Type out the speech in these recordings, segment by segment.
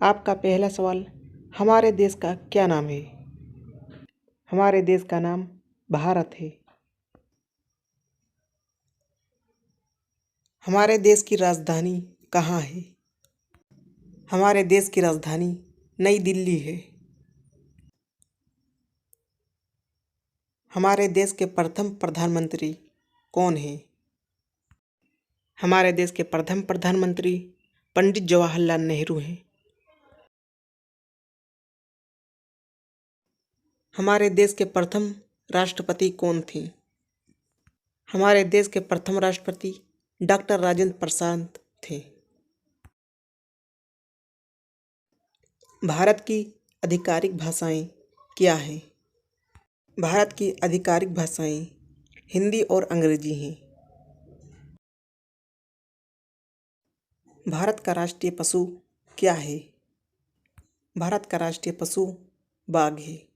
आपका पहला सवाल, हमारे देश का क्या नाम है? हमारे देश का नाम भारत है। हमारे देश की राजधानी कहाँ है? हमारे देश की राजधानी नई दिल्ली है। हमारे देश के प्रथम प्रधानमंत्री कौन हैं? हमारे देश के प्रथम प्रधानमंत्री पंडित जवाहरलाल नेहरू हैं। हमारे देश के प्रथम राष्ट्रपति कौन थे? हमारे देश के प्रथम राष्ट्रपति डॉक्टर राजेंद्र प्रसाद थे। भारत की आधिकारिक भाषाएं क्या हैं? भारत की आधिकारिक भाषाएं हिंदी और अंग्रेजी हैं। भारत का राष्ट्रीय पशु क्या है? भारत का राष्ट्रीय पशु बाघ है।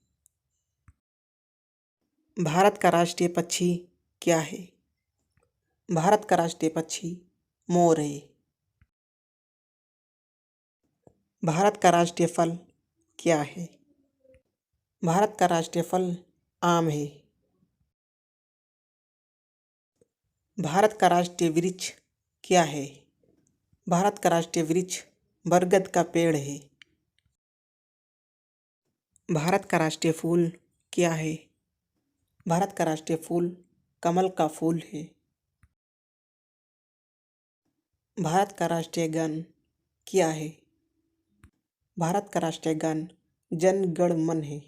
भारत का राष्ट्रीय पक्षी क्या है? भारत का राष्ट्रीय पक्षी मोर है। भारत का राष्ट्रीय फल क्या है? भारत का राष्ट्रीय फल आम है। भारत का राष्ट्रीय वृक्ष क्या है? भारत का राष्ट्रीय वृक्ष बरगद का पेड़ है। भारत का राष्ट्रीय फूल क्या है? भारत का राष्ट्रीय फूल कमल का फूल है। भारत का राष्ट्रीय गान क्या है? भारत का राष्ट्रीय गान जन गण मन है।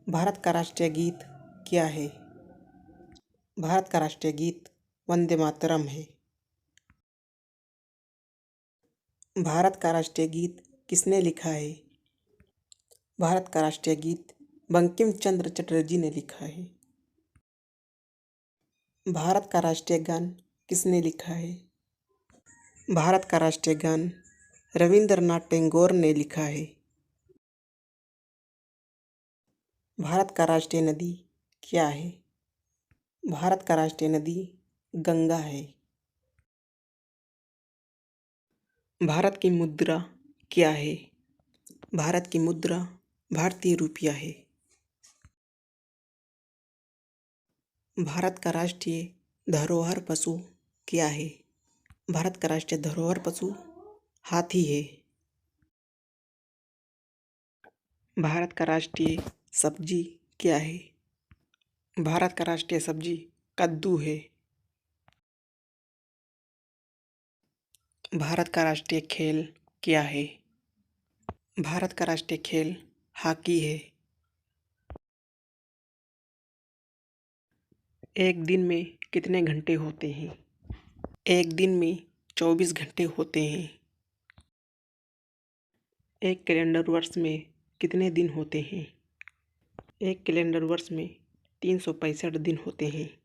भारत का राष्ट्रीय गीत क्या है? भारत का राष्ट्रीय गीत वंदे मातरम है। भारत का राष्ट्रीय गीत किसने लिखा है? भारत का राष्ट्रीय गीत बंकिम चंद्र चटर्जी ने लिखा है। भारत का राष्ट्रीय गान किसने लिखा है? भारत का राष्ट्रीय गान रविंद्रनाथ टैगोर ने लिखा है। भारत का राष्ट्रीय नदी क्या है? भारत का राष्ट्रीय नदी गंगा है। भारत की मुद्रा क्या है? भारत की मुद्रा भारतीय रुपया है। भारत का राष्ट्रीय धरोहर पशु क्या है? भारत का राष्ट्रीय धरोहर पशु हाथी है। भारत का राष्ट्रीय सब्जी क्या है? भारत का राष्ट्रीय सब्जी कद्दू है। भारत का राष्ट्रीय खेल क्या है? भारत का राष्ट्रीय खेल हॉकी है। एक दिन में कितने घंटे होते हैं? एक दिन में 24 घंटे होते हैं। एक कैलेंडर वर्ष में कितने दिन होते हैं? एक कैलेंडर वर्ष में 365 दिन होते हैं।